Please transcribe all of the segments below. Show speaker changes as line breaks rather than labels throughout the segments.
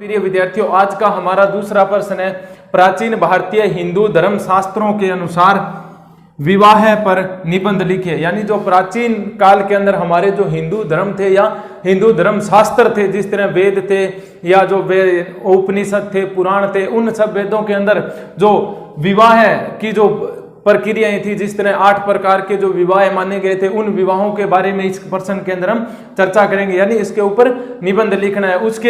प्रिय विद्यार्थियों, आज का हमारा दूसरा प्रश्न है, प्राचीन भारतीय हिंदू धर्म शास्त्रों के अनुसार विवाह पर निबंध लिखे। यानी जो प्राचीन काल के अंदर हमारे जो हिंदू धर्म थे या हिंदू धर्म शास्त्र थे, जिस तरह वेद थे या जो उपनिषद थे, पुराण थे, उन सब वेदों के अंदर जो विवाह की जो प्रक्रियाएं थी, जिस तरह 8 प्रकार के जो विवाह माने गए थे, उन विवाहों के बारे में इस प्रश्न के अंदर हम चर्चा करेंगे। यानी इसके ऊपर निबंध लिखना है। उसके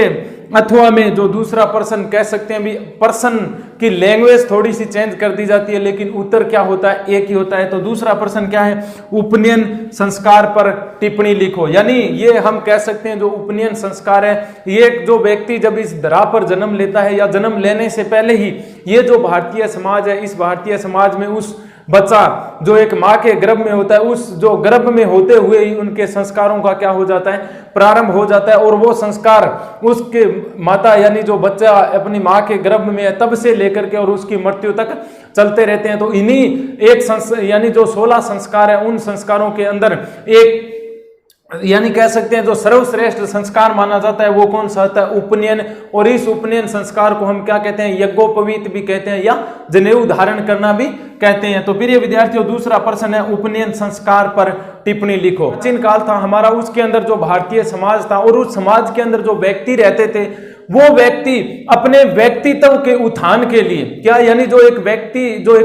अथवा में जो दूसरा प्रश्न कह सकते हैं, भी प्रश्न की लैंग्वेज थोड़ी सी चेंज कर दी जाती है, लेकिन उत्तर क्या होता है, एक ही होता है। तो दूसरा प्रश्न क्या है, उपनयन संस्कार पर टिप्पणी लिखो। यानी ये हम कह सकते हैं जो उपनयन संस्कार है, ये जो व्यक्ति जब इस धरा पर जन्म लेता है या जन्म लेने से पहले ही ये जो भारतीय समाज है, इस भारतीय समाज में उस बच्चा जो एक माँ के गर्भ में होता है, उस जो गर्भ में होते हुए ही उनके संस्कारों का क्या हो जाता है, प्रारंभ हो जाता है। और वो संस्कार उसके माता यानी जो बच्चा अपनी माँ के गर्भ में है तब से लेकर के और उसकी मृत्यु तक चलते रहते हैं। तो इन्हीं यानी जो 16 संस्कार है, उन संस्कारों के अंदर एक यानी कह सकते हैं जो सर्वश्रेष्ठ संस्कार माना जाता है वो कौन सा होता है, उपनयन। और इस उपनयन संस्कार को हम क्या कहते हैं, यज्ञोपवीत भी कहते हैं या जनेऊ धारण करना भी कहते हैं। तो प्रिय विद्यार्थियों, दूसरा प्रश्न है, उपनयन संस्कार पर टिप्पणी लिखो। प्राचीन काल था हमारा, उसके अंदर जो भारतीय समाज था और उस समाज के अंदर जो व्यक्ति रहते थे, वो व्यक्ति अपने व्यक्तित्व के उत्थान के लिए क्या, यानी जो एक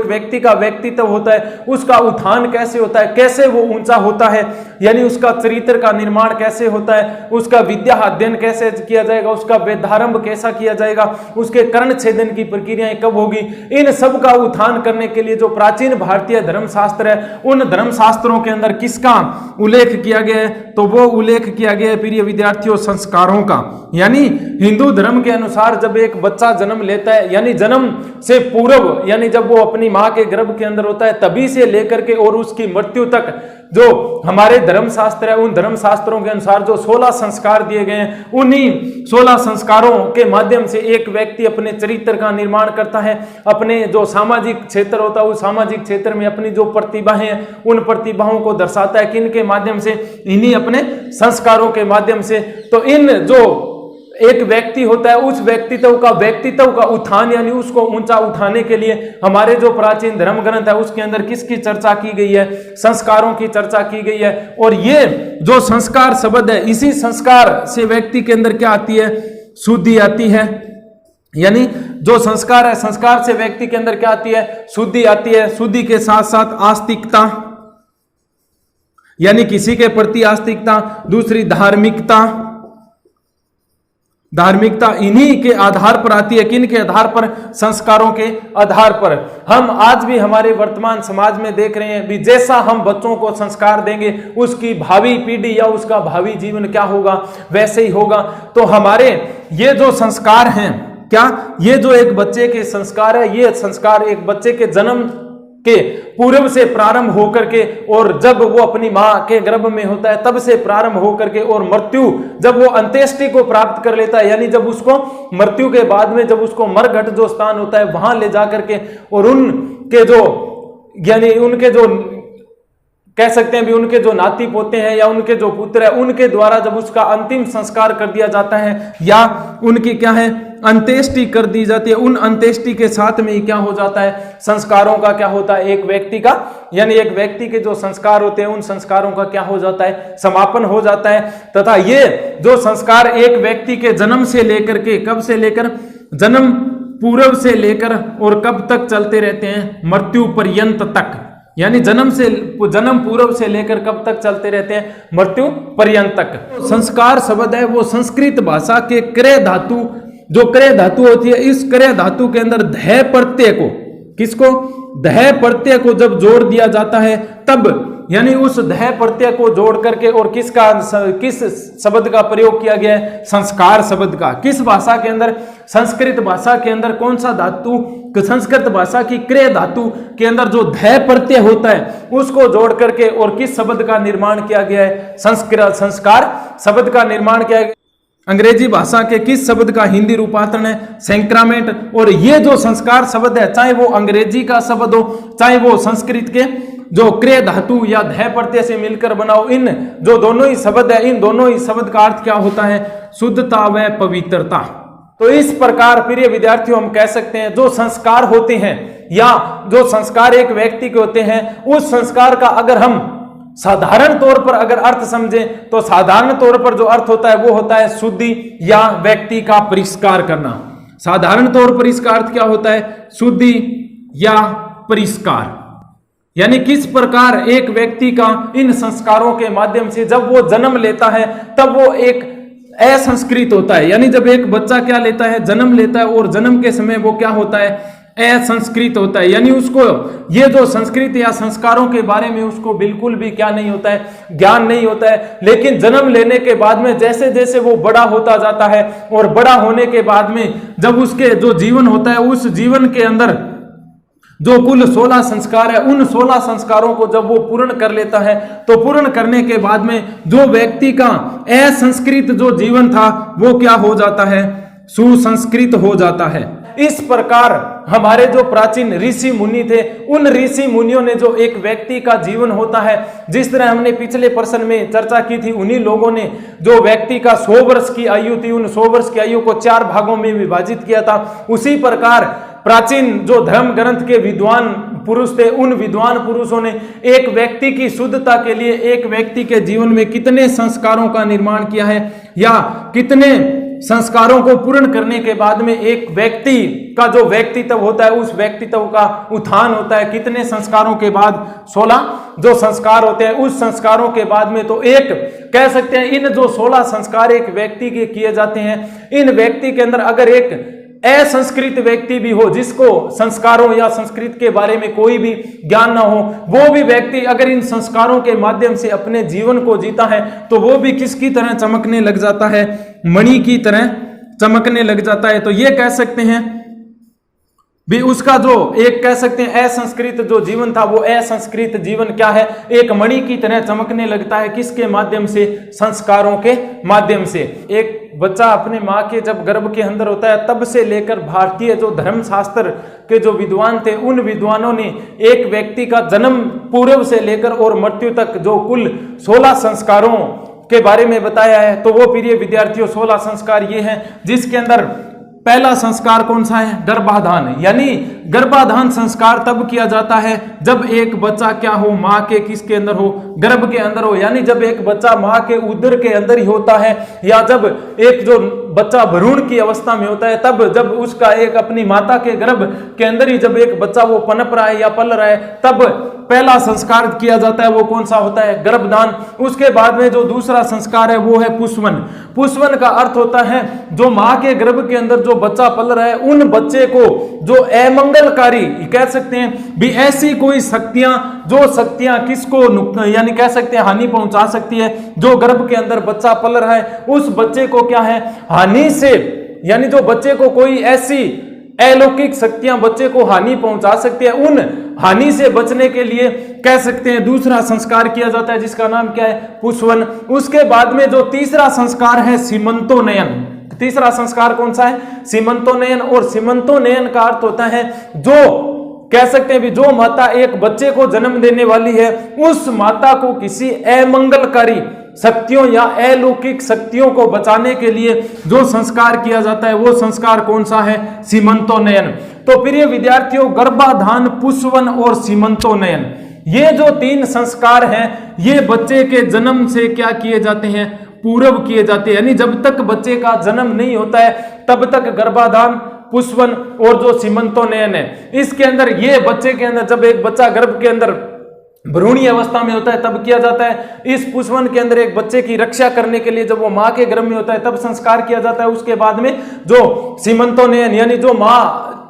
व्यक्ति का व्यक्तित्व होता है, उसका उत्थान कैसे होता है, कैसे वो ऊंचा होता है, यानी उसका चरित्र का निर्माण कैसे होता है, उसका विद्या अध्ययन कैसे किया जाएगा, उसका वेदारंभ कैसा किया जाएगा, उसके कर्ण छेदन की प्रक्रियाएं कब होगी, इन सब का उत्थान करने के लिए जो प्राचीन भारतीय धर्मशास्त्र है, उन धर्मशास्त्रों के अंदर किसका उल्लेख किया गया है, तो वो उल्लेख किया गया है प्रिय विद्यार्थियों संस्कारों का। यानी हिंदू धर्म के अनुसार जब एक बच्चा जन्म लेता है, यानी जन्म से पूर्व, यानी जब वो अपनी मां के गर्भ के अंदर होता है, तभी से लेकर के और उसकी मृत्यु तक जो हमारे धर्मशास्त्र है, उन धर्मशास्त्रों के अनुसार जो 16 संस्कार दिए गए हैं, उन्हीं 16 संस्कारों के माध्यम से एक व्यक्ति अपने चरित्र का निर्माण करता है। अपने जो सामाजिक क्षेत्र होता है, उस सामाजिक क्षेत्र में अपनी जो प्रतिभाएं हैं, उन प्रतिभाओं को दर्शाता है। किन के माध्यम से, इन्हीं अपने संस्कारों के माध्यम से। तो इन जो एक व्यक्ति होता है, उस व्यक्तित्व का उत्थान यानी उसको ऊंचा उठाने के लिए हमारे जो प्राचीन धर्म ग्रंथ है, उसके अंदर किसकी चर्चा की गई है, संस्कारों की चर्चा की गई है। और ये जो संस्कार शब्द है, इसी संस्कार से व्यक्ति के अंदर क्या आती है, शुद्धि आती है। यानी जो संस्कार है, संस्कार से व्यक्ति के अंदर क्या आती है, शुद्धि आती है। शुद्धि के साथ साथ आस्तिकता, यानी किसी के प्रति आस्तिकता, दूसरी धार्मिकता इन्हीं के आधार पर आती है। किन के आधार पर, संस्कारों के आधार पर। हम आज भी हमारे वर्तमान समाज में देख रहे हैं भी, जैसा हम बच्चों को संस्कार देंगे, उसकी भावी पीढ़ी या उसका भावी जीवन क्या होगा, वैसे ही होगा। तो हमारे ये जो संस्कार हैं, क्या ये जो एक बच्चे के संस्कार है, ये संस्कार एक बच्चे के जन्म के पूर्व से प्रारंभ होकर के, और जब वो अपनी मां के गर्भ में होता है तब से प्रारंभ होकर के, और मृत्यु जब वो अंत्येष्टि को प्राप्त कर लेता है, यानी जब उसको मृत्यु के बाद में जब उसको मरघट जो स्थान होता है वहां ले जाकर के, और उनके जो यानी उनके जो कह सकते हैं भी उनके जो नाती पोते हैं या उनके जो पुत्र है, उनके द्वारा जब उसका अंतिम संस्कार कर दिया जाता है या उनकी क्या है, अंत्येष्टि कर दी जाती है। उन अंत्येष्टि के साथ में ही क्या हो जाता है, संस्कारों का क्या होता है, एक व्यक्ति का यानी एक व्यक्ति के जो संस्कार होते हैं, उन संस्कारों का क्या हो जाता है, समापन हो जाता है। तथा ये जो संस्कार एक व्यक्ति के जन्म से लेकर के, कब से लेकर, जन्म पूर्व से लेकर और कब तक चलते रहते हैं, मृत्यु पर्यंत तक। यानी जन्म पूर्व से लेकर कब तक चलते रहते हैं, मृत्यु पर्यंत तक। संस्कार शब्द है वो संस्कृत भाषा के क्रय धातु, जो क्रय धातु होती है, इस क्रय धातु के अंदर धय प्रत्यय को, किसको, धय प्रत्यय को जब जोड़ दिया जाता है तब, यानी उस धय प्रत्यय को जोड़ करके और किस शब्द का प्रयोग किया गया है, संस्कार शब्द का। किस भाषा के अंदर, संस्कृत भाषा के अंदर कौन सा धातु, संस्कृत भाषा की क्रय धातु के अंदर जो धय प्रत्यय होता है उसको जोड़ करके और किस शब्द का निर्माण किया गया है, संस्कार शब्द का निर्माण किया गया। अंग्रेजी भाषा के किस शब्द का हिंदी रूपांतरण है, सैक्रामेंट। और ये जो संस्कार शब्द है, चाहे वो अंग्रेजी का शब्द हो, चाहे वो संस्कृत के जो क्रय धातु या धय प्रत्यय से मिलकर बनाओ, इन जो दोनों ही शब्द है, इन दोनों ही शब्द का अर्थ क्या होता है, शुद्धता व पवित्रता। तो इस प्रकार प्रिय विद्यार्थियों हम कह सकते हैं जो संस्कार होते हैं या जो संस्कार एक व्यक्ति के होते हैं, उस संस्कार का अगर हम साधारण तौर पर अगर अर्थ समझें तो साधारण तौर पर जो अर्थ होता है वो होता है शुद्धि या व्यक्ति का परिष्कार करना। साधारण तौर पर इसका अर्थ क्या होता है? शुद्धि या परिष्कार, यानी किस प्रकार एक व्यक्ति का इन संस्कारों के माध्यम से जब वो जन्म लेता है तब वो एक असंस्कृत होता है। यानी जब एक बच्चा क्या लेता है? जन्म लेता है, और जन्म के समय वो क्या होता है? असंस्कृत होता है। यानी उसको ये जो संस्कृत या संस्कारों के बारे में उसको बिल्कुल भी क्या नहीं होता है? ज्ञान नहीं होता है। लेकिन जन्म लेने के बाद में जैसे जैसे वो बड़ा होता जाता है और बड़ा होने के बाद में जब उसके जो जीवन होता है उस जीवन के अंदर जो कुल 16 संस्कार है, उन 16 संस्कारों को जब वो पूर्ण कर लेता है तो पूर्ण करने के बाद में जो व्यक्ति का असंस्कृत जो जीवन था वो क्या हो जाता है? सुसंस्कृत हो जाता है। इस प्रकार हमारे जो प्राचीन ऋषि मुनि थे, उन ऋषि मुनियों ने जो एक व्यक्ति का जीवन होता है, जिस तरह हमने पिछले प्रश्न में चर्चा की थी, उन्हीं लोगों ने जो व्यक्ति का 100 वर्ष की आयु थी, उन 100 वर्ष की आयु को 4 भागों में विभाजित किया था। उसी प्रकार प्राचीन जो धर्म ग्रंथ के विद्वान पुरुष थे, उन विद्वान पुरुषों ने एक व्यक्ति की शुद्धता के लिए एक व्यक्ति के जीवन में कितने संस्कारों का निर्माण किया है, या कितने संस्कारों को पूर्ण करने के बाद में एक व्यक्ति का जो व्यक्तित्व होता है उस व्यक्तित्व का उत्थान होता है। कितने संस्कारों के बाद? 16 जो संस्कार होते हैं, उस संस्कारों के बाद में तो एक कह सकते हैं इन जो 16 संस्कार एक व्यक्ति के किए जाते हैं, इन व्यक्ति के अंदर अगर एक असंस्कृत व्यक्ति भी हो, जिसको संस्कारों या संस्कृत के बारे में कोई भी ज्ञान ना हो, वो भी व्यक्ति अगर इन संस्कारों के माध्यम से अपने जीवन को जीता है तो वो भी किसकी तरह चमकने लग जाता है? मणि की तरह चमकने लग जाता है। तो ये कह सकते हैं भी उसका जो एक कह सकते हैं असंस्कृत जो जीवन था, वो असंस्कृत जीवन क्या है? एक मणि की तरह चमकने लगता है। किसके माध्यम से? संस्कारों के माध्यम से। एक बच्चा अपने माँ के जब गर्भ के अंदर होता है तब से लेकर भारतीय जो धर्मशास्त्र के जो विद्वान थे, उन विद्वानों ने एक व्यक्ति का जन्म पूर्व से लेकर और मृत्यु तक जो कुल 16 संस्कारों के बारे में बताया है। तो वो प्रिय विद्यार्थियों 16 संस्कार ये हैं, जिसके अंदर पहला संस्कार कौन सा है? गर्भाधान। यानी गर्भाधान संस्कार तब किया जाता है जब एक बच्चा क्या हो? मां के किसके अंदर हो? गर्भ के अंदर हो। यानी जब एक बच्चा मां के उदर के अंदर ही होता है, या जब एक जो बच्चा भ्रूण की अवस्था में होता है, तब जब उसका एक अपनी माता के गर्भ के अंदर ही जब एक बच्चा वो पनप रहा है या पल रहा है, तब पहला संस्कार किया जाता है। वो कौन सा होता है? गर्भदान। उसके बाद में जो दूसरा संस्कार है वो है पुष्वन। पुष्वन का अर्थ होता है जो मां के गर्भ के अंदर जो बच्चा पल रहा है, उन बच्चे को जो अमंगलकारी कह सकते हैं भी ऐसी कोई शक्तियां, जो शक्तियां किसको यानी कह सकते हैं हानि पहुंचा सकती है, जो गर्भ के अंदर बच्चा पल रहा है उस बच्चे को क्या है? हानि से, यानी जो बच्चे को कोई ऐसी अलौकिक शक्तियां बच्चे को हानि पहुंचा सकती है, उन हानि से बचने के लिए कह सकते हैं दूसरा संस्कार किया जाता है, जिसका नाम क्या है? पुष्वन। उसके बाद में जो तीसरा संस्कार है सीमंतोन्नयन। तीसरा संस्कार कौन सा है? सीमंतोन्नयन। और सीमंतोन्नयन का अर्थ होता है जो कह सकते हैं भी जो माता एक बच्चे को जन्म देने वाली है, उस माता को किसी अमंगलकारी शक्तियों या अलौकिक शक्तियों को बचाने के लिए जो संस्कार किया जाता है, वो संस्कार कौन सा है? सीमंतोन्नयन। तो प्रिय विद्यार्थियों, गर्भाधान, पुष्वन और सीमंतोन्नयन, ये जो 3 संस्कार हैं, ये बच्चे के जन्म से क्या किए जाते हैं? पूर्व किए जाते हैं। यानी जब तक बच्चे का जन्म नहीं होता है तब तक गर्भाधान, पुष्वन और जो सीमंतोन्नयन है, इसके अंदर ये बच्चे के अंदर जब एक बच्चा गर्भ के अंदर भ्रूणीय अवस्था में होता है तब किया जाता है। इस पुष्वन के अंदर एक बच्चे की रक्षा करने के लिए जब वो मां के गर्भ में होता है तब संस्कार किया जाता है। उसके बाद में जो सीमंतोन्नयन, यानी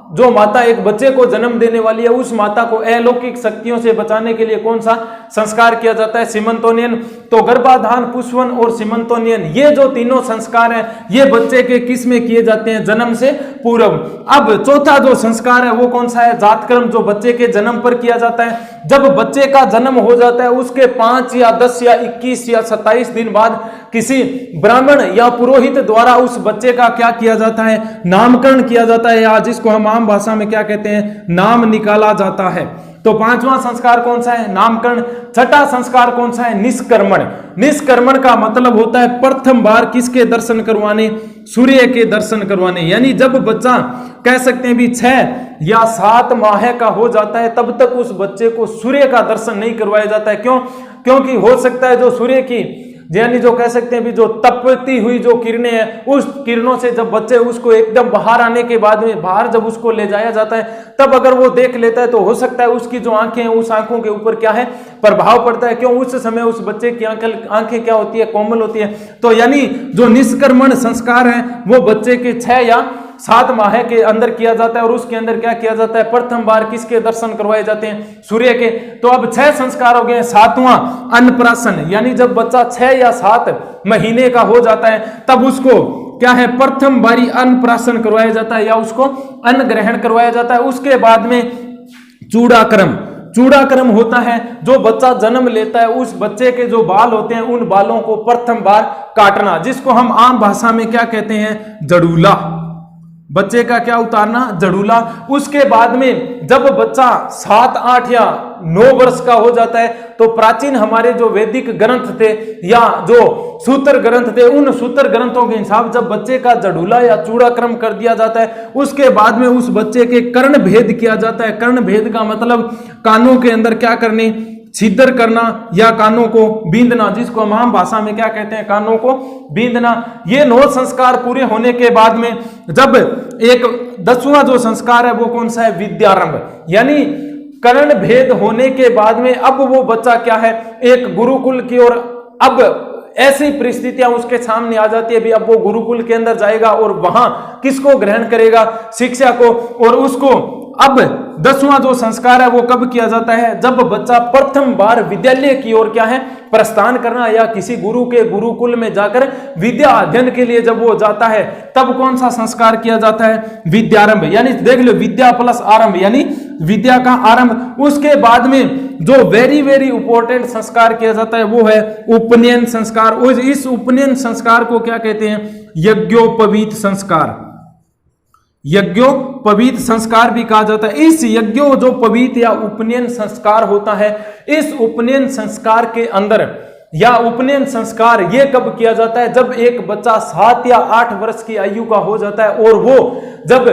जो माता एक बच्चे को जन्म देने वाली है, उस माता को अलौकिक शक्तियों से बचाने के लिए कौन सा संस्कार किया जाता है? सीमंतोन्नयन। तो गर्भाधान, पुष्वन और सीमंतोन्नयन, ये जो तीनों संस्कार हैं, ये बच्चे के किस में किए जाते हैं? जन्म से पूर्व। अब चौथा जो संस्कार है वो कौन सा है? जातकर्म, जो बच्चे के जन्म पर किया जाता है। जब बच्चे का जन्म हो जाता है उसके 5 या 10 या 21 या 27 दिन बाद किसी ब्राह्मण या पुरोहित द्वारा उस बच्चे का क्या किया जाता है? नामकरण किया जाता है, या जिसको हम आम भाषा में क्या कहते हैं? नाम निकाला जाता है। तो पांचवा संस्कार कौन सा है? नामकरण। छठा संस्कार कौन सा है? निष्कर्मण। निष्कर्मण का मतलब होता है प्रथम बार किसके दर्शन करवाने? सूर्य के दर्शन करवाने। यानी जब बच्चा कह सकते हैं भी 6 या 7 माह का हो जाता है तब तक उस बच्चे को सूर्य का दर्शन नहीं करवाया जाता है। क्यों? क्योंकि हो सकता है जो सूर्य की यानी जो कह सकते हैं भी जो तपती हुई जो किरणें हैं उस किरणों से जब बच्चे उसको एकदम बाहर आने के बाद में बाहर जब उसको ले जाया जाता है तब अगर वो देख लेता है तो हो सकता है उसकी जो आंखें हैं उस आंखों के ऊपर क्या है? प्रभाव पड़ता है। क्यों? उस समय उस बच्चे की आंखें क्या होती है? कोमल होती है। तो यानी जो निष्कर्मण संस्कार है वो बच्चे के 6 या 7 माह के अंदर किया जाता है और उसके अंदर क्या किया जाता है? प्रथम बार किसके दर्शन करवाए जाते हैं? सूर्य के। तो अब 6 संस्कार हो गए। 7वां अन्नप्राशन, यानी जब बच्चा 6 या 7 महीने का हो जाता है तब उसको क्या है? प्रथम बारी अन्नप्राशन करवाया जाता है या उसको अन्न ग्रहण करवाया जाता है। उसके बाद में चूड़ाक्रम। चूड़ाक्रम होता है जो बच्चा जन्म लेता है उस बच्चे के जो बाल होते हैं उन बालों को प्रथम बार काटना, जिसको हम आम भाषा में क्या कहते हैं? जड़ूला। बच्चे का क्या उतारना? जड़ूला। उसके बाद में जब बच्चा 7, 8 या 9 वर्ष का हो जाता है तो प्राचीन हमारे जो वैदिक ग्रंथ थे या जो सूत्र ग्रंथ थे उन सूत्र ग्रंथों के हिसाब जब बच्चे का जड़ूला या चूड़ाक्रम कर दिया जाता है उसके बाद में उस बच्चे के कर्ण भेद किया जाता है। कर्ण भेद का मतलब कानों के अंदर क्या करने? छिद्र करना या कानों को बींदना, जिसको हम आम भाषा में क्या कहते हैं? कानों को बींदना। ये 9 संस्कार पूरे होने के बाद में जब एक 10वां जो संस्कार है वो कौन सा है? विद्यारंभ। यानी कर्ण भेद होने के बाद में अब वो बच्चा क्या है? एक गुरुकुल की ओर अब ऐसी परिस्थितियां उसके सामने आ जाती है भी अब वो गुरुकुल के अंदर जाएगा और वहां किसको ग्रहण करेगा? शिक्षा को। और उसको अब 10वां जो संस्कार है वो कब किया जाता है? जब बच्चा प्रथम बार विद्यालय की ओर क्या है? प्रस्थान करना या किसी गुरु के गुरुकुल में जाकर विद्या अध्ययन के लिए जब वो जाता है तब कौन सा संस्कार किया जाता है? विद्यारंभ। यानी देख लो, विद्या प्लस आरंभ यानी विद्या का आरंभ। उसके बाद में जो वेरी वेरी इंपॉर्टेंट संस्कार किया जाता है वो है उपनयन संस्कार। और इस उपनयन संस्कार को क्या कहते हैं? यज्ञोपवीत संस्कार। यज्ञोपवीत संस्कार भी कहा जाता है। इस यज्ञोपवीत या उपनयन संस्कार होता है, इस उपनयन संस्कार के अंदर या उपनयन संस्कार ये कब किया जाता है? जब एक बच्चा 7 या 8 वर्ष की आयु का हो जाता है और वो जब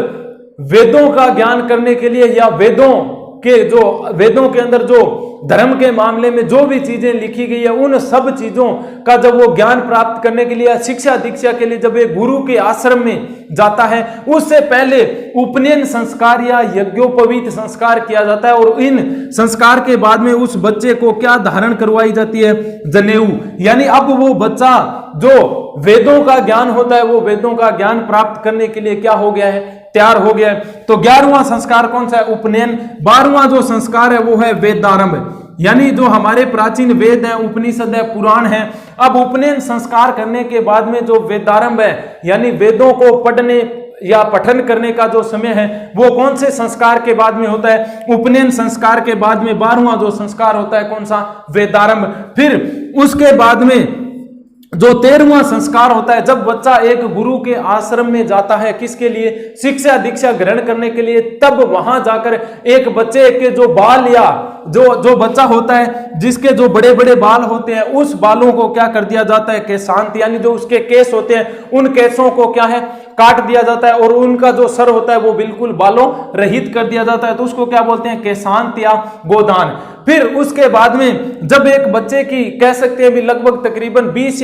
वेदों का ज्ञान करने के लिए या वेदों के अंदर जो धर्म के मामले में जो भी चीजें लिखी गई है उन सब चीजों का जब वो ज्ञान प्राप्त करने के लिए शिक्षा दीक्षा के लिए जब एक गुरु के आश्रम में जाता है उससे पहले उपनयन संस्कार या यज्ञोपवीत संस्कार किया जाता है। और इन संस्कार के बाद में उस बच्चे को क्या धारण करवाई जाती है? जनेऊ। यानी अब वो बच्चा जो वेदों का ज्ञान होता है वो वेदों का ज्ञान प्राप्त करने के लिए क्या हो गया है? तैयार हो गया है। तो 11वां संस्कार कौन सा है? उपनयन। 12वां जो संस्कार है वो है वेदारंभ। यानी जो हमारे प्राचीन वेद हैं, उपनिषद है, पुराण है, अब उपनयन संस्कार करने के बाद में जो वेदारंभ है यानी वेदों को पढ़ने या पठन करने का जो समय है वो कौन से संस्कार के बाद में होता है? उपनयन संस्कार के बाद में 12वां जो संस्कार होता है कौन सा? वेदारंभ। फिर उसके बाद में जो 13वां संस्कार होता है जब बच्चा एक गुरु के आश्रम में जाता है, किसके लिए? शिक्षा दीक्षा ग्रहण करने के लिए। तब वहां जाकर एक बच्चे के जो बाल या जो बच्चा होता है जिसके जो बड़े बड़े बाल होते हैं उस बालों को क्या कर दिया जाता है? केशांत। यानी जो उसके केस होते हैं उन केसों को क्या है? काट दिया जाता है और उनका जो सर होता है वो बिल्कुल बालों रहित कर दिया जाता है। तो उसको क्या बोलते हैं? केशांत या गोदान। फिर उसके बाद में जब एक बच्चे की कह सकते हैं भी लगभग तकरीबन 20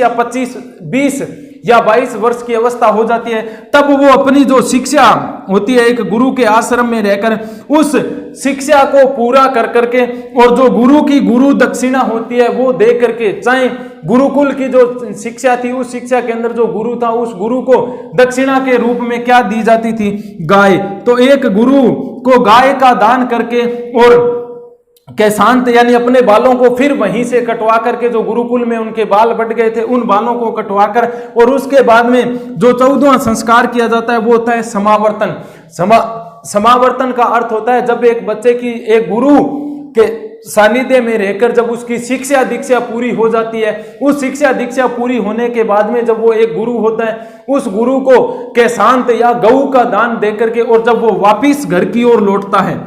या 22 वर्ष की अवस्था हो जाती है तब वो अपनी जो शिक्षा होती है एक गुरु के आश्रम में रहकर उस शिक्षा को पूरा कर करके और जो गुरु की गुरु दक्षिणा होती है वो दे करके, चाहे गुरुकुल की जो शिक्षा थी उस शिक्षा के अंदर जो गुरु था उस गुरु को दक्षिणा के रूप में क्या दी जाती थी? गाय। तो एक गुरु को गाय का दान करके और केशांत यानी अपने बालों को फिर वहीं से कटवा करके जो गुरुकुल में उनके बाल बढ़ गए थे उन बालों को कटवाकर और उसके बाद में जो 14वां संस्कार किया जाता है वो होता है समावर्तन। समावर्तन का अर्थ होता है जब एक बच्चे की एक गुरु के सानिध्य में रहकर जब उसकी शिक्षा दीक्षा पूरी हो जाती है, उस शिक्षा दीक्षा पूरी होने के बाद में जब वो एक गुरु होता है उस गुरु को केशांत या गऊ का दान देकर के और जब वो वापिस घर की ओर लौटता है,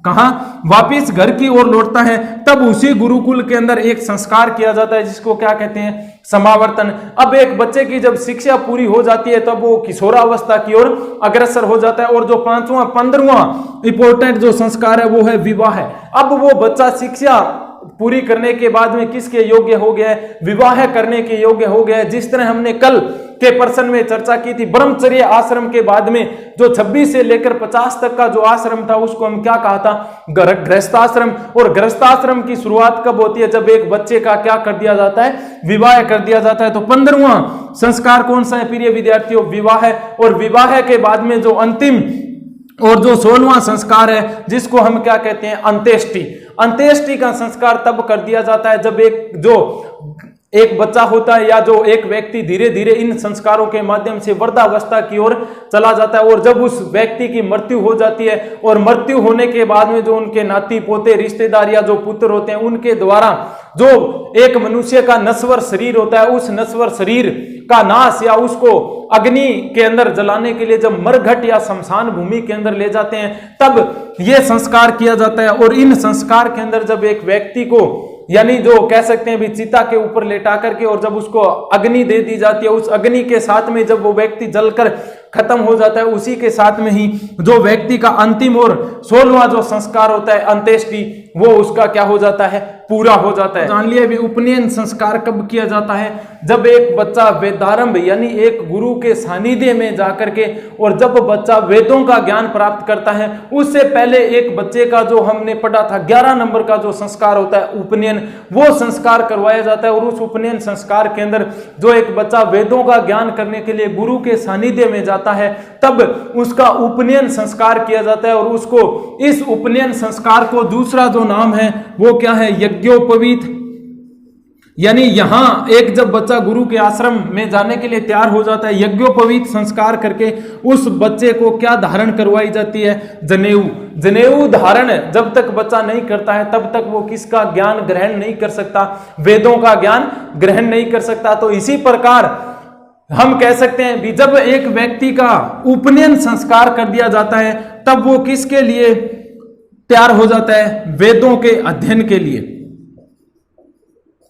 कहां? वापिस घर की ओर लौटता है, तब उसी गुरुकुल के अंदर एक संस्कार किया जाता है जिसको क्या कहते हैं? समावर्तन। अब एक बच्चे की जब शिक्षा पूरी हो जाती है तब वो किशोरावस्था की ओर अग्रसर हो जाता है। और जो 5वां 15वां इंपॉर्टेंट जो संस्कार है वो है विवाह। अब वो बच्चा शिक्षा पूरी करने के बाद में किसके योग्य हो गया है? विवाह करने के योग्य हो गया है। जिस तरह हमने कल के पर्सन में चर्चा की थी, ब्रह्मचर्य आश्रम के बाद में जो 26 से लेकर 50 तक का जो आश्रम था उसको हम क्या कहा था? गृहस्थाश्रम। और गृहस्थाश्रम की शुरुआत कब होती है? जब एक बच्चे का क्या कर दिया जाता है? विवाह कर दिया जाता है। तो 15वां संस्कार कौन सा है प्रिय विद्यार्थियों? विवाह। और विवाह के बाद में जो अंतिम और जो 16वां संस्कार है जिसको हम क्या कहते हैं? अंत्येष्टि। अंत्येष्टि का संस्कार तब कर दिया जाता है जब एक बच्चा होता है या जो एक व्यक्ति धीरे धीरे इन संस्कारों के माध्यम से वृद्धावस्था की ओर चला जाता है। और जब उस व्यक्ति की मृत्यु हो जाती है और मृत्यु होने के बाद में जो उनके नाती पोते रिश्तेदार या जो पुत्र होते हैं उनके द्वारा जो एक मनुष्य का नश्वर शरीर होता है उस नश्वर शरीर का नाश या उसको अग्नि के अंदर जलाने के लिए जब मरघट या शमशान भूमि के अंदर ले जाते हैं तब यह संस्कार किया जाता है। और इन संस्कार के अंदर जब एक व्यक्ति को यानी जो कह सकते हैं भी चिता के ऊपर लेटा करके और जब उसको अग्नि दे दी जाती है, उस अग्नि के साथ में जब वो व्यक्ति जलकर खत्म हो जाता है उसी के साथ में ही जो व्यक्ति का अंतिम और 16वां जो संस्कार होता है अंत्येष्टि वो उसका क्या हो जाता है? पूरा हो जाता है। जान लिया भी उपनयन संस्कार कब किया जाता है? जब एक बच्चा वेदारंभ यानी एक गुरु के सानिध्य में जाकर के और जब बच्चा वेदों का ज्ञान प्राप्त करता है उससे पहले एक बच्चे का जो हमने पढ़ा था 11 नंबर का जो संस्कार होता है उपनयन, वो संस्कार करवाया जाता है। और उस उपनयन संस्कार के अंदर जो एक बच्चा वेदों का ज्ञान करने के लिए गुरु के सानिध्य में जाता है तब उसका उपनयन संस्कार किया जाता है। और उसको इस उपनयन संस्कार को दूसरा जो नाम है वो क्या है? यज्ञोपवीत। यानी यहां एक जब बच्चा गुरु के आश्रम में जाने के लिए तैयार हो जाता है यज्ञोपवीत संस्कार करके उस बच्चे को क्या धारण करवाई जाती है? जनेऊ। जनेऊ धारण जब तक बच्चा नहीं करता है तब तक वो किसका ज्ञान ग्रहण नहीं कर सकता? वेदों का ज्ञान ग्रहण नहीं कर सकता। तो इसी प्रकार हम कह सकते हैं कि जब एक व्यक्ति का उपनयन संस्कार कर दिया जाता है तब वो किसके लिए तैयार हो जाता है? वेदों के अध्ययन के लिए।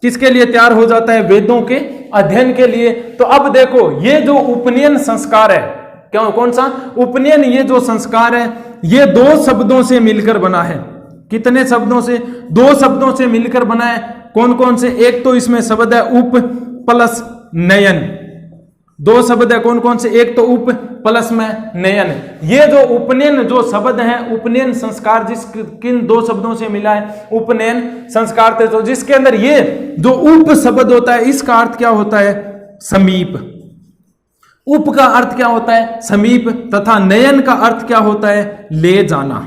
किसके लिए तैयार हो जाता है? वेदों के अध्ययन के लिए। तो अब देखो ये जो उपनयन संस्कार है, क्यों कौन सा उपनयन? ये जो संस्कार है ये 2 शब्दों से मिलकर बना है। कितने शब्दों से? 2 शब्दों से मिलकर बना है। कौन कौन से? एक तो इसमें शब्द है उप प्लस नयन। 2 शब्द है कौन कौन से? एक तो उप प्लस में नयन। ये जो उपनयन जो शब्द है उपनयन संस्कार जिस किन 2 शब्दों से मिला है? उपनयन संस्कार थे। तो जिसके अंदर ये जो उप शब्द होता है इसका अर्थ क्या होता है? समीप। उप का अर्थ क्या होता है? समीप। तथा नयन का अर्थ क्या होता है? ले जाना।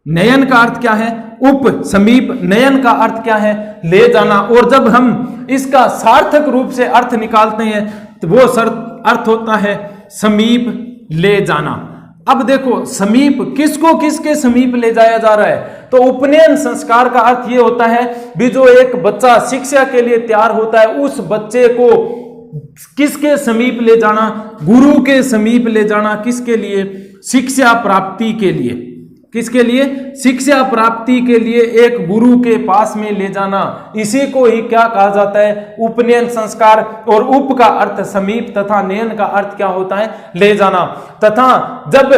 नयन का अर्थ क्या है? उप समीप। नयन का अर्थ क्या है? ले जाना। और जब हम इसका सार्थक रूप से अर्थ निकालते हैं तो वो अर्थ होता है समीप, ले जाना। अब देखो समीप किसको किसके समीप ले जाया जा रहा है? तो उपनयन संस्कार का अर्थ ये होता है भी जो एक बच्चा शिक्षा के लिए तैयार होता है उस बच्चे को किसके समीप ले जाना? गुरु के समीप ले जाना। किसके लिए? शिक्षा प्राप्ति के लिए। किसके लिए? शिक्षा प्राप्ति के लिए एक गुरु के पास में ले जाना। इसी को ही क्या कहा जाता है? उपनयन संस्कार। और उप का अर्थ समीप तथा नयन का अर्थ क्या होता है? ले जाना। तथा जब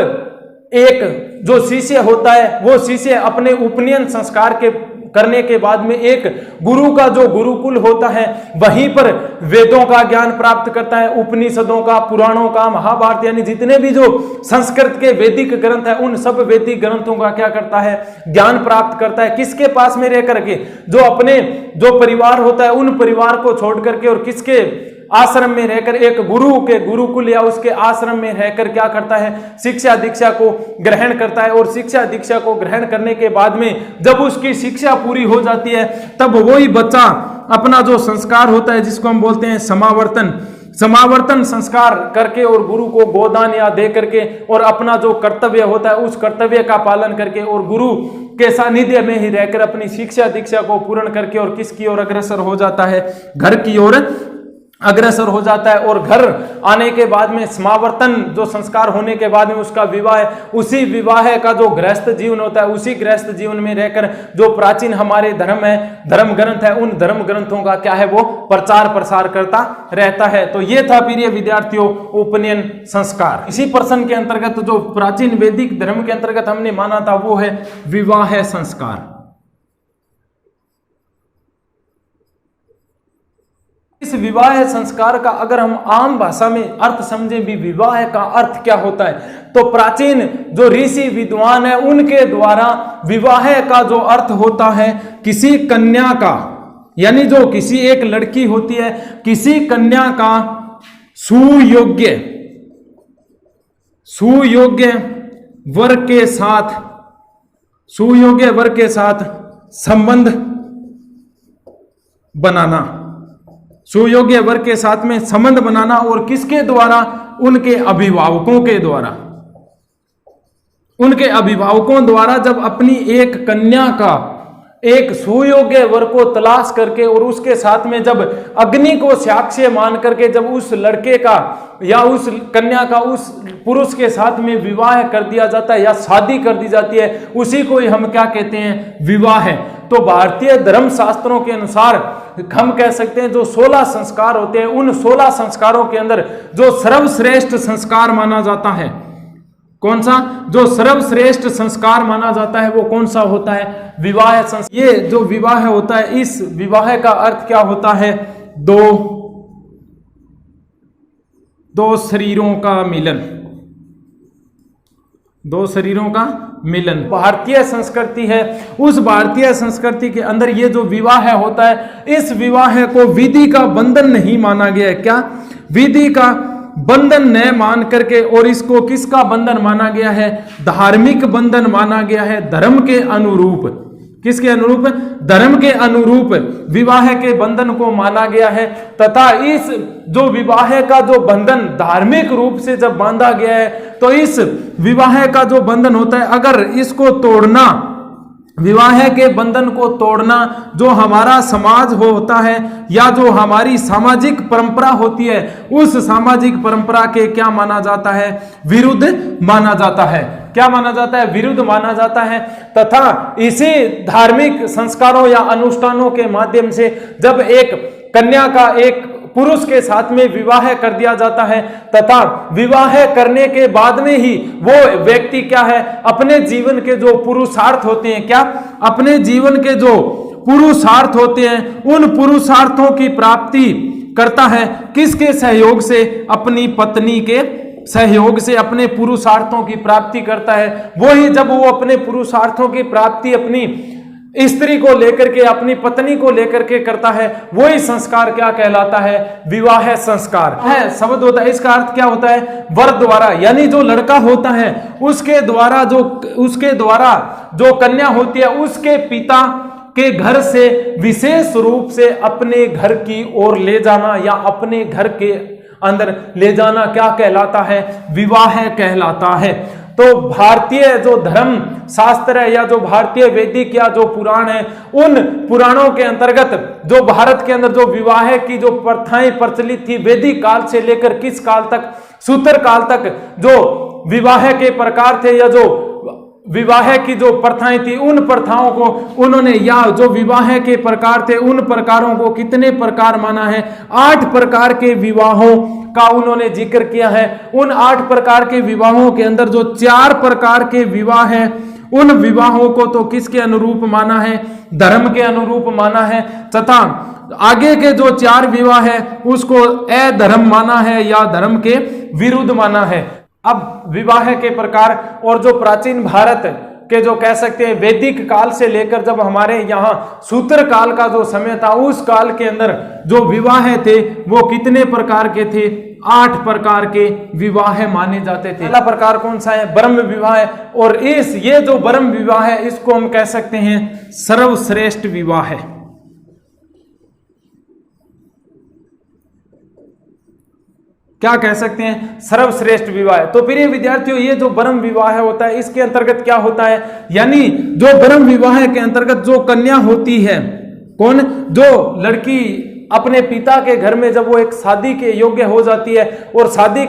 एक जो शिष्य होता है वो शिष्य अपने उपनयन संस्कार के करने के बाद में एक गुरु का जो गुरुकुल होता है वहीं पर वेदों का ज्ञान प्राप्त करता है, उपनिषदों का, पुराणों का, महाभारत यानी जितने भी जो संस्कृत के वैदिक ग्रंथ है उन सब वैदिक ग्रंथों का क्या करता है? ज्ञान प्राप्त करता है। किसके पास में रह करके? जो अपने जो परिवार होता है उन परिवार को छोड़ करके और किसके आश्रम में रहकर? एक गुरु के गुरुकुल या उसके आश्रम में रहकर क्या करता है? शिक्षा दीक्षा को ग्रहण करता है। और शिक्षा दीक्षा को ग्रहण करने के बाद में जब उसकी शिक्षा पूरी हो जाती है तब वही बच्चा अपना जो संस्कार होता है जिसको हम बोलते हैं समावर्तन संस्कार करके और गुरु को गोदान या दे करके और अपना जो कर्तव्य होता है उस कर्तव्य का पालन करके और गुरु के सानिध्य में ही रहकर अपनी शिक्षा दीक्षा को पूर्ण करके और किसकी ओर अग्रसर हो जाता है? घर की ओर अग्रसर हो जाता है और घर आने के बाद में समावर्तन जो संस्कार होने के बाद में उसका विवाह है, उसी विवाह का जो गृहस्थ जीवन होता है, उसी गृहस्थ जीवन में रहकर जो प्राचीन हमारे धर्म है, धर्म ग्रंथ है, उन धर्म ग्रंथों का क्या है वो प्रचार प्रसार करता रहता है। तो ये था प्रिय विद्यार्थियों उपनयन संस्कार। इसी प्रश्न के अंतर्गत जो प्राचीन वैदिक धर्म के अंतर्गत हमने माना था वो है विवाह संस्कार। इस विवाह संस्कार का अगर हम आम भाषा में अर्थ समझें भी, विवाह का अर्थ क्या होता है, तो प्राचीन जो ऋषि विद्वान है उनके द्वारा विवाह का जो अर्थ होता है किसी कन्या का, यानी जो किसी एक लड़की होती है किसी कन्या का सुयोग्य वर के साथ संबंध बनाना, सुयोग्य वर्ग के साथ में संबंध बनाना, और किसके द्वारा, उनके अभिभावकों द्वारा जब अपनी एक कन्या का एक सुयोग्य वर को तलाश करके और उसके साथ में जब अग्नि को साक्ष्य मान करके जब उस लड़के का या उस कन्या का उस पुरुष के साथ में विवाह कर दिया जाता है या शादी कर दी जाती है, उसी को ही हम क्या कहते हैं, विवाह। तो भारतीय धर्म शास्त्रों के अनुसार हम कह सकते हैं जो 16 संस्कार होते हैं, उन 16 संस्कारों के अंदर जो सर्वश्रेष्ठ संस्कार माना जाता है, कौन सा, जो सर्वश्रेष्ठ संस्कार माना जाता है वो कौन सा होता है, विवाह संस्कार। ये जो विवाह होता है, इस विवाह का अर्थ क्या होता है, दो शरीरों का मिलन, दो शरीरों का मिलन भारतीय संस्कृति है। उस भारतीय संस्कृति के अंदर ये जो विवाह होता है, इस विवाह को विधि का बंधन नहीं माना गया है। क्या, विधि का बंधन न मान करके, और इसको किसका बंधन माना गया है, धार्मिक बंधन माना गया है, धर्म के अनुरूप। किसके अनुरूप, धर्म के अनुरूप विवाह के बंधन को माना गया है। तथा इस जो विवाह का जो बंधन धार्मिक रूप से जब बांधा गया है, तो इस विवाह का जो बंधन होता है, अगर इसको तोड़ना, विवाह के बंधन को तोड़ना, जो हमारा समाज होता है या जो हमारी सामाजिक परंपरा होती है, उस सामाजिक परंपरा के क्या माना जाता है, विरुद्ध माना जाता है। क्या माना जाता है, विरुद्ध माना जाता है। तथा इसी धार्मिक संस्कारों या अनुष्ठानों के माध्यम से जब एक कन्या का एक पुरुष के साथ में विवाह कर दिया जाता है, तथा विवाह करने के बाद में ही वो व्यक्ति क्या है, अपने जीवन के जो पुरुषार्थ होते हैं, क्या, अपने जीवन के जो पुरुषार्थ होते हैं, उन पुरुषार्थों की प्राप्ति करता है। किसके सहयोग से, अपनी पत्नी के सहयोग से अपने पुरुषार्थों की प्राप्ति करता है। वही जब वो अपने पुरुषार्थों की प्राप्ति अपनी स्त्री को लेकर के, अपनी पत्नी को लेकर के करता है, वही संस्कार क्या कहलाता है, विवाह संस्कार है। शब्द होता है, इसका अर्थ क्या होता है, वर द्वारा, यानी जो लड़का होता है उसके द्वारा जो कन्या होती है, उसके पिता के घर से विशेष रूप से अपने घर की ओर ले जाना या अपने घर के अंदर ले जाना क्या कहलाता है, विवाह कहलाता है। तो भारतीय जो धर्म शास्त्र है या जो भारतीय वैदिक या जो पुराण है, उन पुराणों के अंतर्गत जो भारत के अंदर जो विवाह की जो प्रथाएं प्रचलित थी, वैदिक काल से लेकर किस काल तक, सूत्र काल तक जो विवाह के प्रकार थे या जो विवाह की जो प्रथाएं थी, उन प्रथाओं को उन्होंने, या जो विवाह के प्रकार थे उन प्रकारों को कितने प्रकार माना है, 8 प्रकार के विवाहों का उन्होंने जिक्र किया है। उन 8 प्रकार के विवाहों के अंदर जो 4 प्रकार के विवाह है, उन विवाहों को तो किसके अनुरूप माना है, धर्म के अनुरूप माना है। तथा आगे के जो 4 विवाह है उसको अधर्म माना है या धर्म के विरुद्ध माना है। अब विवाह के प्रकार और जो प्राचीन भारत के जो कह सकते हैं वैदिक काल से लेकर जब हमारे यहाँ सूत्र काल का जो समय था, उस काल के अंदर जो विवाह थे वो कितने प्रकार के थे, 8 प्रकार के विवाह माने जाते थे। पहला प्रकार कौन सा है, ब्रह्म विवाह। और ये जो ब्रह्म विवाह है इसको हम कह सकते हैं सर्वश्रेष्ठ विवाह है। क्या कह सकते हैं, सर्वश्रेष्ठ विवाह। तो प्रिय विद्यार्थियों, ये जो ब्रह्म विवाह होता है इसके अंतर्गत क्या होता है, यानी जो ब्रह्म विवाह के अंतर्गत जो कन्या होती है, कौन, जो लड़की अपने पिता के घर में जब वो एक शादी के योग्य हो जाती है और शादी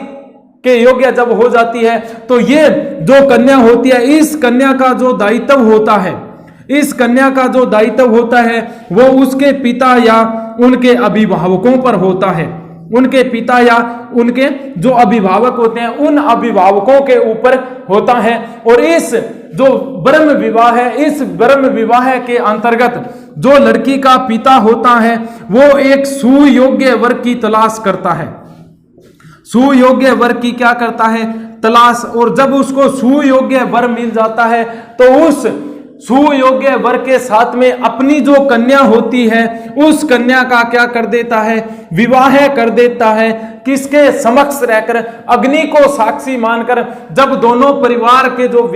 के योग्य जब हो जाती है तो ये जो कन्या होती है, इस कन्या का जो दायित्व होता है, इस कन्या का जो दायित्व होता है वो उसके पिता या उनके अभिभावकों पर होता है। उनके पिता या उनके जो अभिभावक होते हैं उन अभिभावकों के ऊपर होता है। और इस जो ब्रह्म विवाह है, इस ब्रह्म विवाह के अंतर्गत जो लड़की का पिता होता है वो एक सुयोग्य वर की तलाश करता है। सुयोग्य वर की क्या करता है? तलाश। और जब उसको सुयोग्य वर मिल जाता है तो उस सुयोग्य वर के साथ में अपनी जो कन्या होती है उस कन्या का क्या कर देता है? विवाह कर देता है। किसके समक्ष रहकर? अग्नि को साक्षी मानकर। जब दोनों परिवार के जो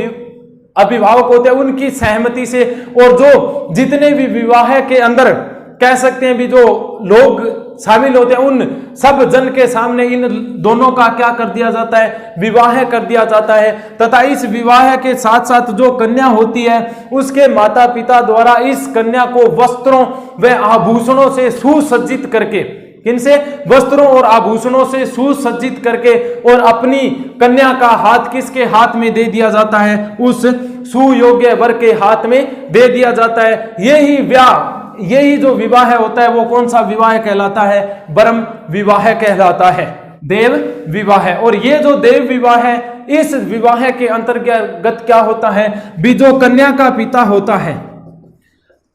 अभिभावक होते हैं उनकी सहमति से, और जो जितने भी विवाह के अंदर कह सकते हैं भी जो लोग शामिल होते हैं उन सब जन के सामने इन दोनों का क्या कर दिया जाता है? विवाह कर दिया जाता है। तथा इस विवाह के साथ साथ जो कन्या होती है उसके माता पिता द्वारा इस कन्या को वस्त्रों व आभूषणों से सुसज्जित करके, किनसे? वस्त्रों और आभूषणों से सुसज्जित करके, और अपनी कन्या का हाथ किसके हाथ में दे दिया जाता है? उस सुयोग्य वर के हाथ में दे दिया जाता है। यही जो विवाह होता है वो कौन सा विवाह कहलाता है? ब्रह्म विवाह कहलाता है, देव विवाह। और ये जो देव विवाह है, इस विवाह के अंतर्गत क्या होता है? भी जो कन्या का पिता होता है,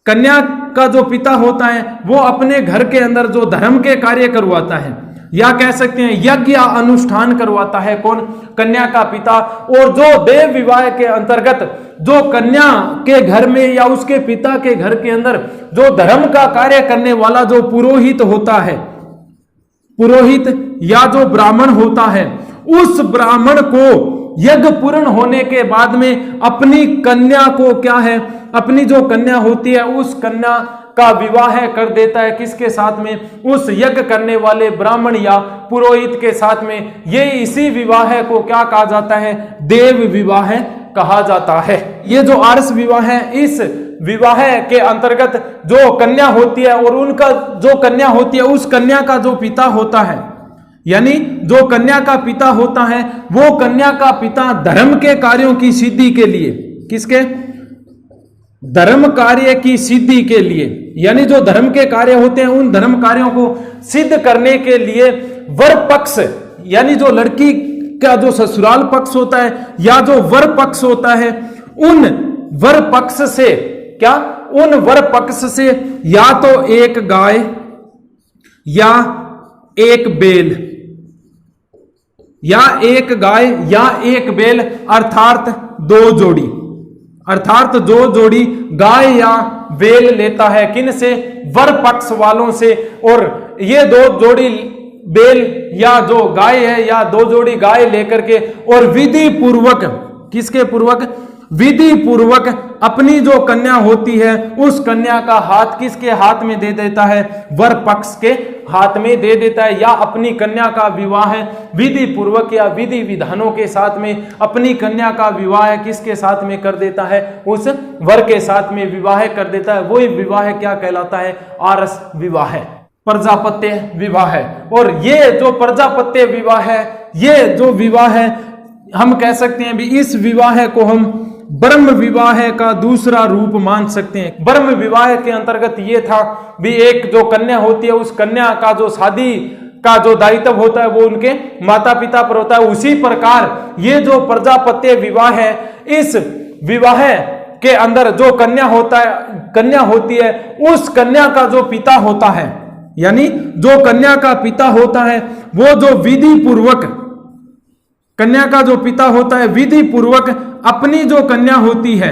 कन्या का जो पिता होता है वो अपने घर के अंदर जो धर्म के कार्य करवाता है, या कह सकते हैं यज्ञ या अनुष्ठान करवाता है। कौन? कन्या का पिता। और जो देव विवाह के अंतर्गत जो कन्या के घर में या उसके पिता के घर के अंदर जो धर्म का कार्य करने वाला जो पुरोहित होता है, पुरोहित या जो ब्राह्मण होता है, उस ब्राह्मण को यज्ञ पूर्ण होने के बाद में अपनी कन्या को क्या है? अपनी जो कन्या होती है उस कन्या का विवाह कर देता है। किसके साथ में? उस यज्ञ करने वाले ब्राह्मण या पुरोहित के साथ में। ये इसी विवाह को क्या कहा जाता है? देव विवाह कहा जाता है। ये जो आर्ष विवाह है, इस विवाह के अंतर्गत जो कन्या होती है और उनका जो कन्या होती है उस कन्या का जो पिता होता है, यानी जो कन्या का पिता होता है वो कन्या का पिता धर्म के कार्यों की सिद्धि के लिए, किसके? धर्म कार्य की सिद्धि के लिए, यानी जो धर्म के कार्य होते हैं उन धर्म कार्यों को सिद्ध करने के लिए वर पक्ष, यानी जो लड़की का जो ससुराल पक्ष होता है या जो वर पक्ष होता है, उन वर पक्ष से क्या? उन वर पक्ष से या तो एक गाय या एक बेल, या एक गाय या एक बेल, अर्थात दो जोड़ी, अर्थात दो जोड़ी गाय या बेल लेता है। किन से? वर पक्ष वालों से। और ये दो जोड़ी बेल या जो गाय है या दो जोड़ी गाय लेकर के और विधि पूर्वक, किसके पूर्वक? विधि पूर्वक अपनी जो कन्या होती है उस कन्या का हाथ किसके हाथ में दे देता है? वर पक्ष के हाथ में दे देता है। या अपनी कन्या का विवाह विधि पूर्वक या विधि विधानों के साथ में अपनी कन्या का विवाह किसके साथ में कर देता है? उस वर के साथ में विवाह कर देता है। वही विवाह क्या कहलाता है? आर्ष विवाह, प्रजापत्य विवाह। और ये जो प्रजापत्य विवाह है, ये जो विवाह है हम कह सकते हैं भी इस विवाह को हम ब्रह्म विवाह का दूसरा रूप मान सकते हैं। ब्रह्म विवाह के अंतर्गत ये था भी एक जो कन्या होती है उस कन्या का जो शादी का जो दायित्व होता है वो उनके माता पिता पर होता है। उसी प्रकार ये जो प्रजापत्य विवाह है, इस विवाह के अंदर जो कन्या होती है उस कन्या का जो पिता होता है, यानी जो कन्या का पिता होता है वो जो विधि पूर्वक, कन्या का जो पिता होता है विधि पूर्वक अपनी जो कन्या होती है,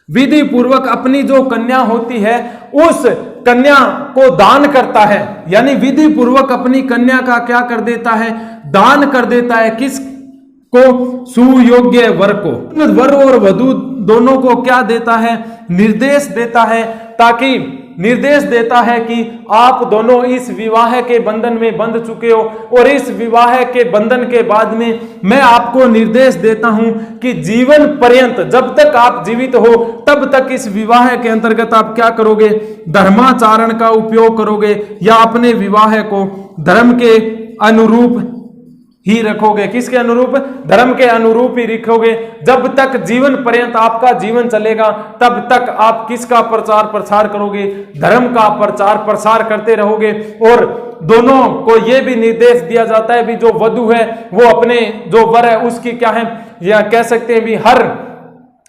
विधि पूर्वक अपनी जो कन्या होती है उस कन्या को दान करता है। यानी विधि पूर्वक अपनी कन्या का क्या कर देता है? दान कर देता है। किस को? सुयोग्य वर को। वर और वधू दोनों को क्या देता है? निर्देश देता है, ताकि निर्देश देता है कि आप दोनों इस विवाह के बंधन में बंध चुके हो और इस विवाह के बंधन के बाद में मैं आपको निर्देश देता हूं कि जीवन पर्यंत, जब तक आप जीवित हो तब तक इस विवाह के अंतर्गत आप क्या करोगे, धर्माचरण का उपयोग करोगे या अपने विवाह को धर्म के अनुरूप ही रखोगे। किसके अनुरूप? धर्म के अनुरूप ही रखोगे। जब तक जीवन पर्यंत आपका जीवन चलेगा तब तक आप किसका प्रचार प्रसार करोगे? धर्म का प्रचार प्रसार करते रहोगे। और दोनों को यह भी निर्देश दिया जाता है भी जो वधु है वो अपने जो वर है उसकी क्या है, या कह सकते हैं भी हर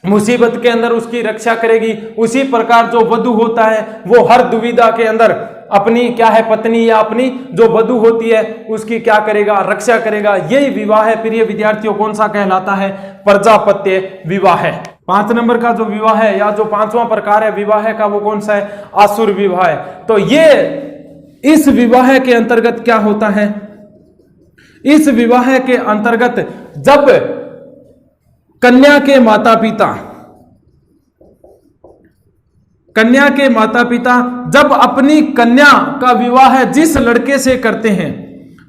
मुसीबत के अंदर उसकी रक्षा करेगी। उसी प्रकार जो वधु होता है वो हर दुविधा के अंदर अपनी क्या है, पत्नी या अपनी जो वधु होती है उसकी क्या करेगा, रक्षा करेगा। यही विवाह है प्रिय विद्यार्थियों, कौन सा कहलाता है? प्रजापत्य विवाह है। 5 नंबर का जो विवाह है या जो 5वां प्रकार है विवाह का वो कौन सा है? आसुर विवाह है। तो ये इस विवाह के अंतर्गत क्या होता है? इस विवाह के अंतर्गत जब कन्या के माता पिता जब अपनी कन्या का विवाह जिस लड़के से करते हैं,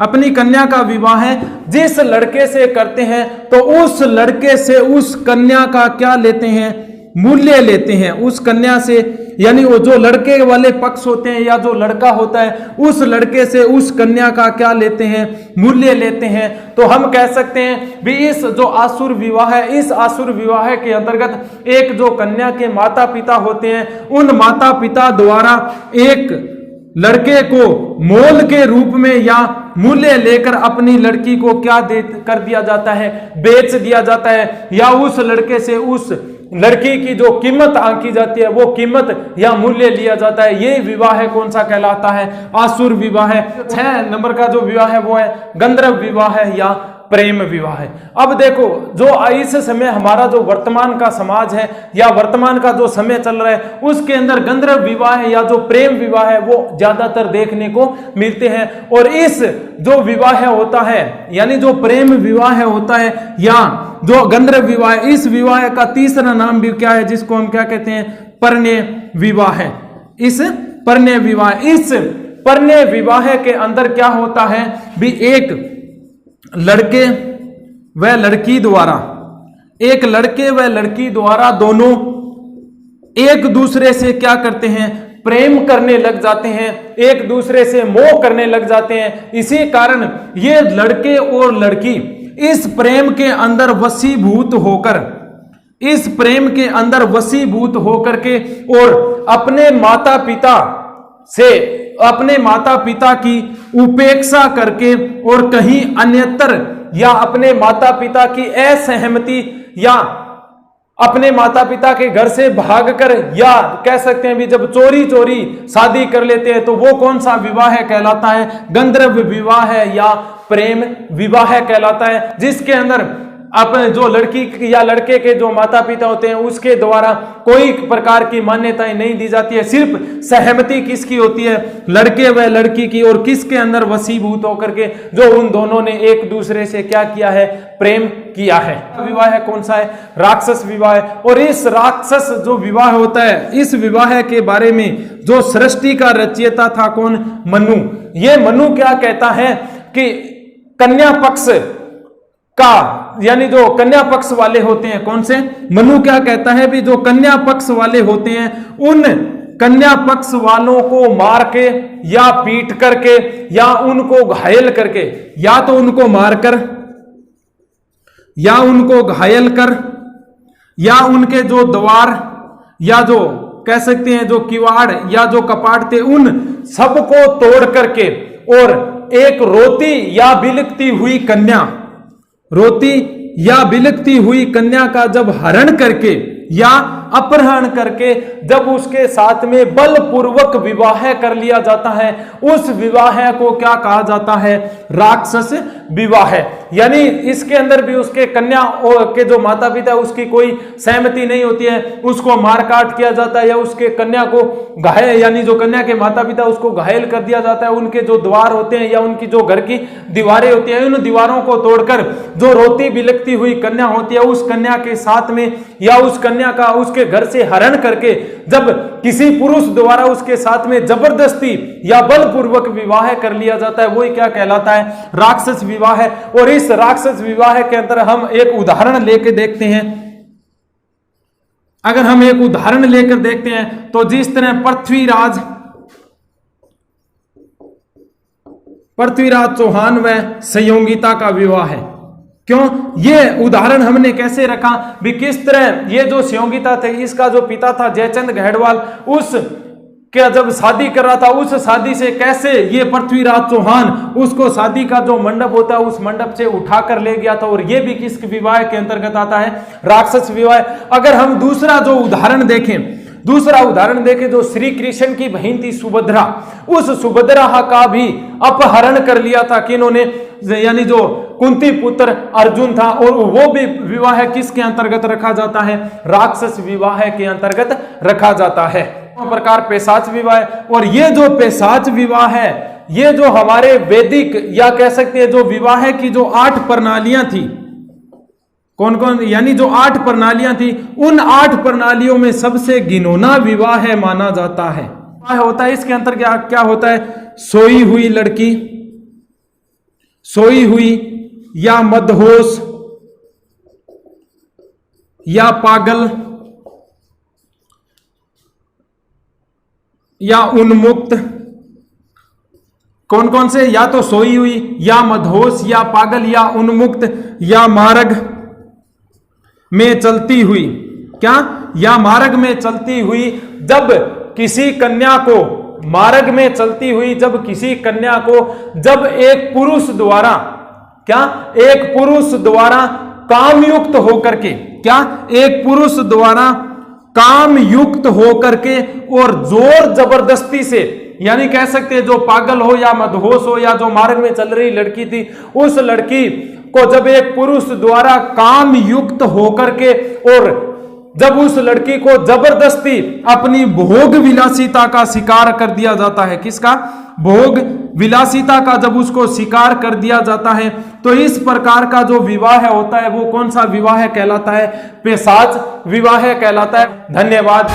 अपनी कन्या का विवाह जिस लड़के से करते हैं, तो उस लड़के से उस कन्या का क्या लेते हैं? मूल्य लेते हैं उस कन्या से। यानी वो जो लड़के वाले पक्ष होते हैं या जो लड़का होता है उस लड़के से उस कन्या का क्या लेते हैं? मूल्य लेते हैं। तो हम कह सकते हैं भी इस जो आसुर विवाह है, इस आसुर विवाह के अंतर्गत एक जो कन्या के माता पिता होते हैं उन माता पिता द्वारा एक लड़के को मोल के रूप में या मूल्य लेकर अपनी लड़की को क्या कर दिया जाता है? बेच दिया जाता है। या उस लड़के से उस लड़की की जो कीमत आंकी जाती है वो कीमत या मूल्य लिया जाता है। ये विवाह कौन सा कहलाता है? आसुर विवाह। 6 नंबर का जो विवाह है वो है गंधर्व विवाह या प्रेम विवाह है। अब देखो जो इस समय हमारा जो वर्तमान का समाज है या वर्तमान का जो समय चल रहा है उसके अंदर गंधर्व विवाह या जो प्रेम विवाह है वो ज्यादातर देखने को मिलते हैं। और इस जो विवाह होता है यानी जो प्रेम विवाह होता है या जो गंधर्व विवाह, इस विवाह का तीसरा नाम भी क्या है जिसको हम क्या कहते हैं? परिणय विवाह है। इस परिणय विवाह के अंदर क्या होता है भी एक लड़के व लड़की द्वारा दोनों एक दूसरे से क्या करते हैं? प्रेम करने लग जाते हैं, एक दूसरे से मोह करने लग जाते हैं। इसी कारण ये लड़के और लड़की इस प्रेम के अंदर वशीभूत होकर के और अपने माता पिता की उपेक्षा करके और कहीं अन्यत्र या अपने माता पिता की असहमति या अपने माता पिता के घर से भागकर या कह सकते हैं भी जब चोरी शादी कर लेते हैं तो वो कौन सा विवाह कहलाता है? गंधर्व विवाह या प्रेम विवाह कहलाता है। जिसके अंदर अपने जो लड़की या लड़के के जो माता पिता होते हैं उसके द्वारा कोई प्रकार की मान्यताएं नहीं दी जाती है। सिर्फ सहमति किसकी होती है? लड़के व लड़की की। और किसके अंदर वशीभूत होकर के जो उन दोनों ने एक दूसरे से क्या किया है? प्रेम किया है। विवाह कौन सा है? राक्षस विवाह। और इस राक्षस जो विवाह होता है इस विवाह के बारे में जो सृष्टि का रचयिता था कौन? मनु। ये मनु क्या कहता है कि कन्या पक्ष का यानी जो कन्या पक्ष वाले होते हैं, कौन से? मनु क्या कहता है भी जो कन्या पक्ष वाले होते हैं उन कन्या पक्ष वालों को मार के या पीट करके या उनको घायल करके या तो उनको मारकर या उनको घायल कर या उनके जो द्वार या जो कह सकते हैं जो किवाड़ या जो कपाट थे उन सबको तोड़ करके और एक रोती या बिलकती हुई कन्या का जब हरण करके या अपहरण करके जब उसके साथ में बलपूर्वक विवाह कर लिया जाता है उस विवाह को क्या कहा जाता है? राक्षस विवाह। यानी इसके अंदर भी उसके कन्या के जो माता पिता उसकी कोई सहमति नहीं होती है, उसको मार काट किया जाता है या उसके कन्या को घायल, यानी जो कन्या के माता पिता उसको घायल कर दिया जाता है। उनके जो द्वार होते हैं या उनकी जो घर की दीवारें होती है, उन दीवारों को तोड़कर जो रोती बिलखती हुई कन्या होती है उस कन्या के साथ में या उस कन्या का उसके घर से हरण करके जब किसी पुरुष द्वारा उसके साथ में जबरदस्ती या बलपूर्वक विवाह कर लिया जाता है, वही क्या कहलाता है? राक्षस विवाह है। और इस राक्षस विवाह के अंदर हम एक उदाहरण लेके देखते हैं। अगर हम एक उदाहरण लेकर देखते हैं तो जिस तरह पृथ्वीराज चौहान व संयोगिता का विवाह है। क्यों ये उदाहरण हमने कैसे रखा भी? किस तरह ये जो संयोगिता थे, इसका जो पिता था जयचंद गढ़वाल, उस क्या जब शादी कर रहा था, उस शादी से कैसे ये पृथ्वीराज चौहान उसको शादी का जो मंडप होता है उस मंडप से उठाकर ले गया था। और ये भी किस विवाह के अंतर्गत आता है? राक्षस विवाह। अगर हम दूसरा उदाहरण देखें जो श्री कृष्ण की बहन थी सुभद्रा, उस सुभद्रा का भी अपहरण कर लिया था किन्होंने? यानी जो कुंती पुत्र अर्जुन था। और वो भी विवाह किसके अंतर्गत रखा जाता है? राक्षस विवाह के अंतर्गत रखा जाता है। प्रकार पैशाच विवाह। और ये जो पैशाच विवाह है, ये जो हमारे वैदिक या कह सकते हैं जो विवाह की जो 8 प्रणालियां थी, कौन कौन, यानी जो 8 प्रणालियां थी, उन 8 प्रणालियों में सबसे घिनौना विवाह माना जाता है। होता है इसके अंतर्गत क्या होता है? सोई हुई लड़की, सोई हुई या मदहोश या पागल या उन्मुक्त, कौन कौन से? या तो सोई हुई या मदहोश या पागल या उन्मुक्त या मार्ग में चलती हुई। क्या? या मार्ग में चलती हुई। जब किसी कन्या को मार्ग में चलती हुई, जब किसी कन्या को जब एक पुरुष द्वारा क्या? एक पुरुष द्वारा कामयुक्त होकर के, क्या? एक पुरुष द्वारा काम युक्त होकर के और जोर जबरदस्ती से, यानी कह सकते हैं जो पागल हो या मदहोश हो या जो मार्ग में चल रही लड़की थी, उस लड़की को जब एक पुरुष द्वारा काम युक्त होकर के और जब उस लड़की को जबरदस्ती अपनी भोग विलासिता का शिकार कर दिया जाता है। किसका? भोग विलासिता का जब उसको शिकार कर दिया जाता है, तो इस प्रकार का जो विवाह होता है वो कौन सा विवाह कहलाता है? पैशाच विवाह कहलाता है। धन्यवाद।